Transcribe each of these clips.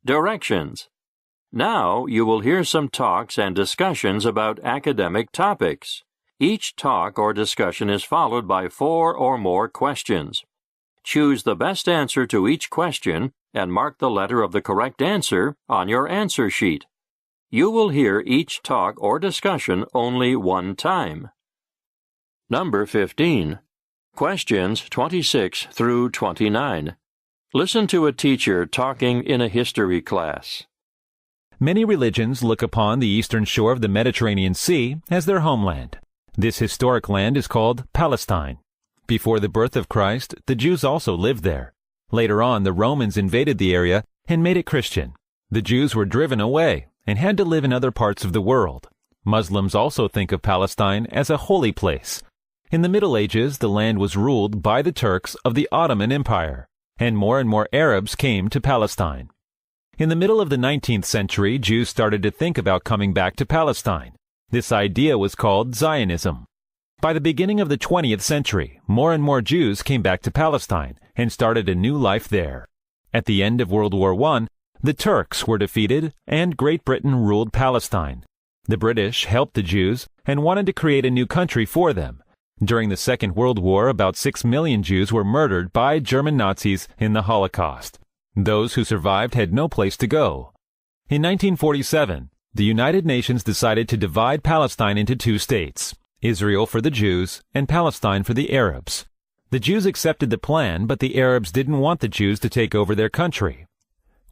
Directions. Now you will hear some talks and discussions about academic topics. Each talk or discussion is followed by 4 or more questions. Choose the best answer to each question and mark the letter of the correct answer on your answer sheet. You will hear each talk or discussion only one time. Number 15. Questions 26 through 29. Listen to a teacher talking in a history class. Many religions look upon the eastern shore of the Mediterranean Sea as their homeland. This historic land is called Palestine. Before the birth of Christ, the Jews also lived there. Later on, the Romans invaded the area and made it Christian. The Jews were driven away and had to live in other parts of the world. Muslims also think of Palestine as a holy place. In the Middle Ages, the land was ruled by the Turks of the Ottoman Empire, and more Arabs came to Palestine. In the middle of the 19th century, Jews started to think about coming back to Palestine. This idea was called Zionism. By the beginning of the 20th century, more and more Jews came back to Palestine and started a new life there. At the end of World War I, the Turks were defeated and Great Britain ruled Palestine. The British helped the Jews and wanted to create a new country for them. During the Second World War, about 6 million Jews were murdered by German Nazis in the Holocaust. Those who survived had no place to go. In 1947, the United Nations decided to divide Palestine into 2 states, Israel for the Jews and Palestine for the Arabs. The Jews accepted the plan, but the Arabs didn't want the Jews to take over their country.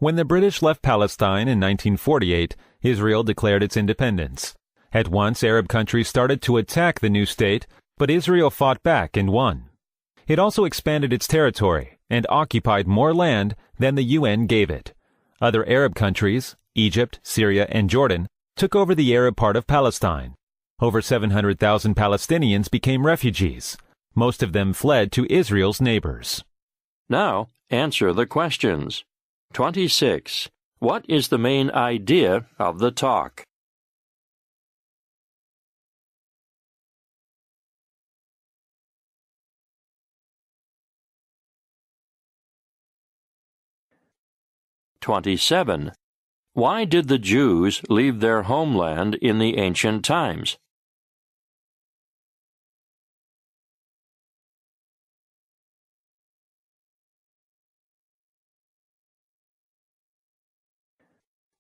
When the British left Palestine in 1948, Israel declared its independence. At once, Arab countries started to attack the new state, but Israel fought back and won. It also expanded its territory and occupied more land than the UN gave it. Other Arab countries, Egypt, Syria, and Jordan, took over the Arab part of Palestine. Over 700,000 Palestinians became refugees. Most of them fled to Israel's neighbors. Now, answer the questions. 26. What is the main idea of the talk? (27) Why did the Jews leave their homeland in the ancient times?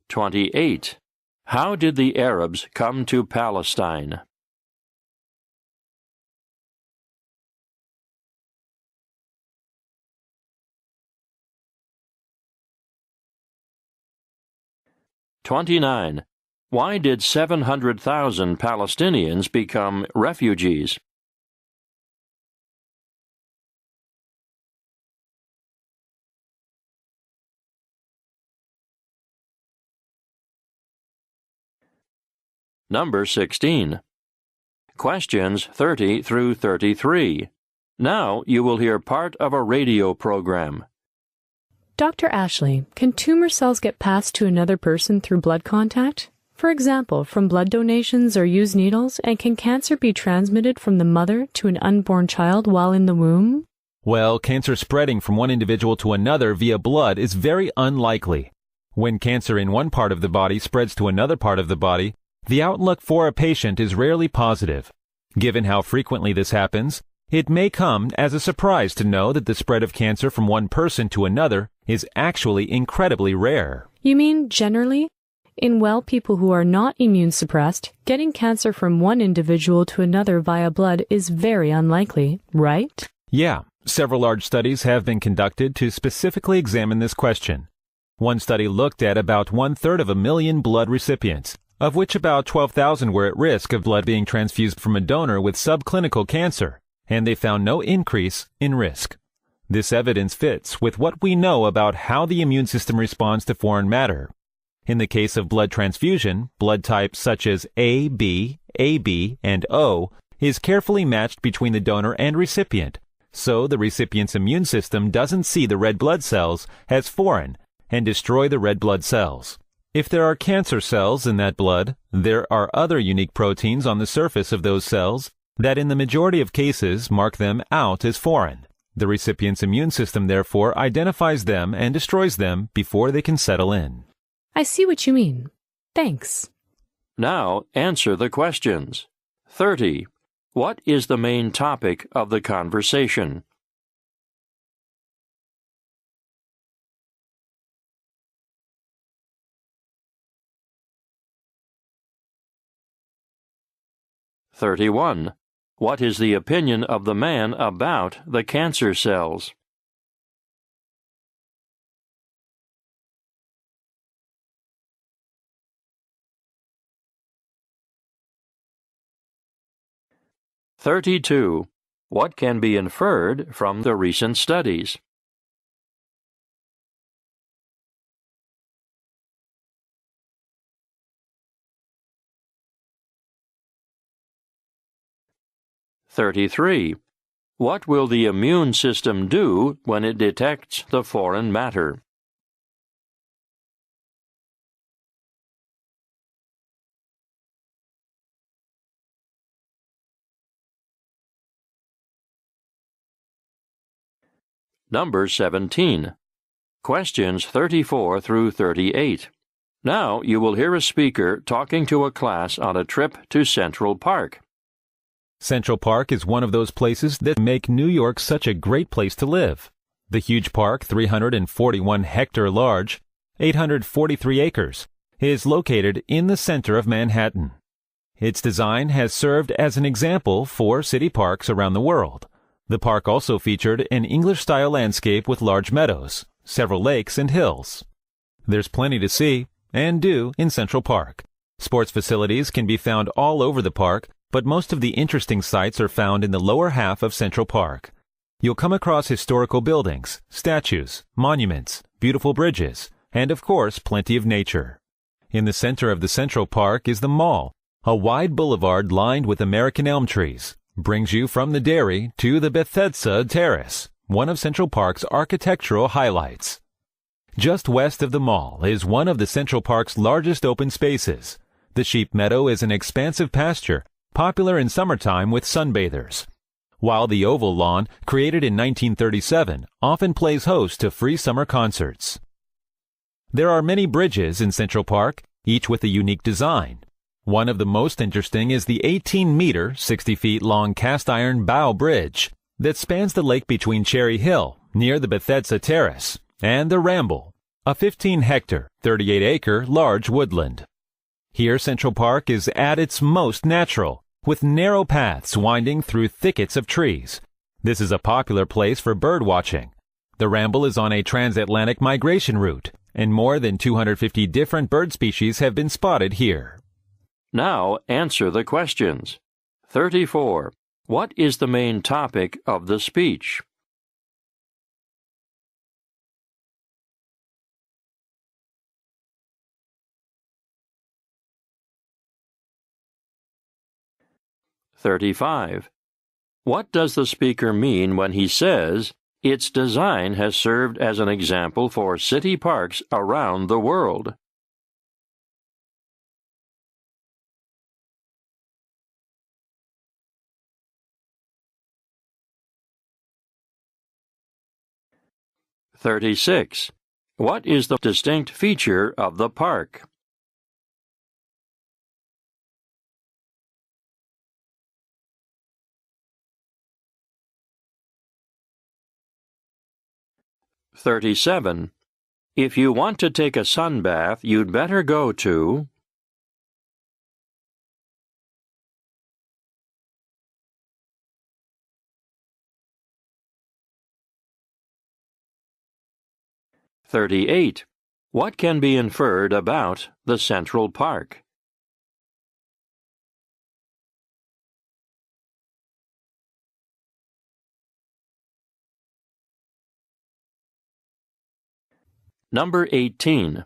(28) How did the Arabs come to Palestine? (29) Why did 700,000 Palestinians become refugees? Number 16. Questions 30 through 33. Now you will hear part of a radio program. Dr. Ashley, can tumor cells get passed to another person through blood contact? For example, from blood donations or used needles, and can cancer be transmitted from the mother to an unborn child while in the womb? Well, cancer spreading from one individual to another via blood is very unlikely. When cancer in one part of the body spreads to another part of the body, the outlook for a patient is rarely positive. Given how frequently this happens, it may come as a surprise to know that the spread of cancer from one person to another is actually incredibly rare. You mean generally? In well people who are not immune suppressed, getting cancer from one individual to another via blood is very unlikely, right? Yeah, several large studies have been conducted to specifically examine this question. One study looked at about 1/3 of a million blood recipients, of which about 12,000 were at risk of blood being transfused from a donor with subclinical cancer, and they found no increase in risk. This evidence fits with what we know about how the immune system responds to foreign matter. In the case of blood transfusion, blood types such as AB, and O is carefully matched between the donor and recipient, so the recipient's immune system doesn't see the red blood cells as foreign and destroy the red blood cells. If there are cancer cells in that blood, there are other unique proteins on the surface of those cells that in the majority of cases mark them out as foreign. The recipient's immune system, therefore, identifies them and destroys them before they can settle in. I see what you mean. Thanks. Now answer the questions. 30. What is the main topic of the conversation? 31. What is the opinion of the man about the cancer cells? 32. What can be inferred from the recent studies? 33. What will the immune system do when it detects the foreign matter? 17. Questions 34 through 38. Now you will hear a speaker talking to a class on a trip to Central Park. Central Park is one of those places that make New York such a great place to live. The huge park, 341 hectare large, 843 acres, is located in the center of Manhattan. Its design has served as an example for city parks around the world. The park also featured an English-style landscape with large meadows, several lakes, and hills. There's plenty to see and do in Central Park. Sports facilities can be found all over the park, but most of the interesting sites are found in the lower half of Central Park. You'll come across historical buildings, statues, monuments, beautiful bridges, and of course, plenty of nature. In the center of the Central Park is the Mall, a wide boulevard lined with American elm trees. Brings you from the dairy to the Bethesda Terrace, one of Central Park's architectural highlights. Just west of the mall is one of the Central Park's largest open spaces. The Sheep Meadow is an expansive pasture, popular in summertime with sunbathers, while the Oval Lawn, created in 1937, often plays host to free summer concerts. There are many bridges in Central Park, each with a unique design. One of the most interesting is the 18-meter, 60 feet long cast-iron bow bridge that spans the lake between Cherry Hill, near the Bethesda Terrace, and the Ramble, a 15-hectare, 38-acre large woodland. Here Central Park is at its most natural, with narrow paths winding through thickets of trees. This is a popular place for bird watching. The Ramble is on a transatlantic migration route, and more than 250 different bird species have been spotted here. Now answer the questions. 34. What is the main topic of the speech? 35. What does the speaker mean when he says, its design has served as an example for city parks around the world? 36. What is the distinct feature of the park? 37. If you want to take a sunbath, you'd better go to... 38. What can be inferred about the Central Park? 18.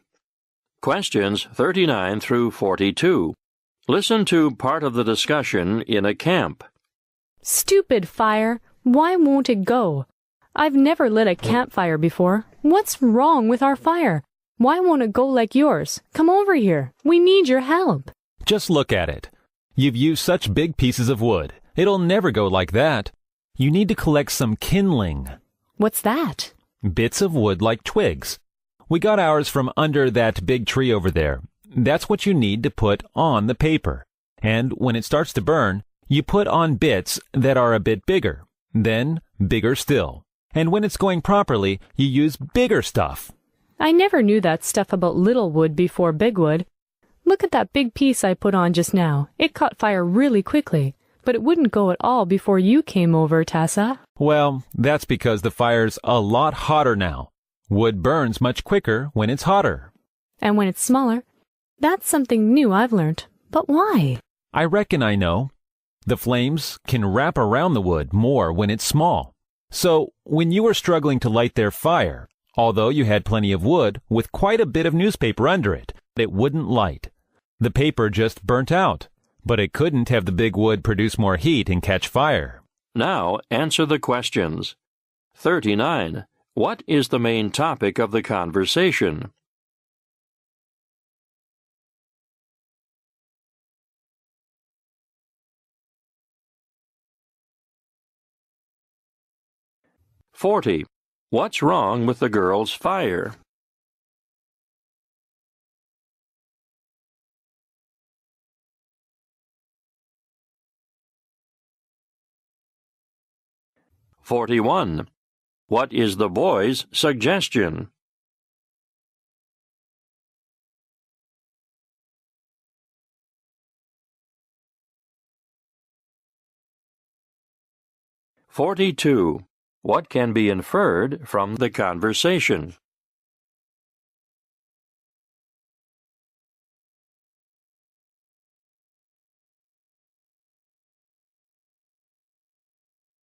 Questions 39 through 42. Listen to part of the discussion in a camp. Stupid fire! Why won't it go? I've never lit a campfire before. What's wrong with our fire? Why won't it go like yours? Come over here. We need your help. Just look at it. You've used such big pieces of wood. It'll never go like that. You need to collect some kindling. What's that? Bits of wood like twigs. We got ours from under that big tree over there. That's what you need to put on the paper. And when it starts to burn, you put on bits that are a bit bigger, then bigger still. And when it's going properly, you use bigger stuff. I never knew that stuff about little wood before big wood. Look at that big piece I put on just now. It caught fire really quickly, but it wouldn't go at all before you came over, Tessa. Well, that's because the fire's a lot hotter now. Wood burns much quicker when it's hotter. And when it's smaller? That's something new I've learned. But why? I reckon I know. The flames can wrap around the wood more when it's small. So, when you were struggling to light their fire, although you had plenty of wood with quite a bit of newspaper under it, it wouldn't light. The paper just burnt out, but it couldn't have the big wood produce more heat and catch fire. Now answer the questions. 39. What is the main topic of the conversation? 40. What's wrong with the girl's fire? 41. What is the boy's suggestion? 42. What can be inferred from the conversation?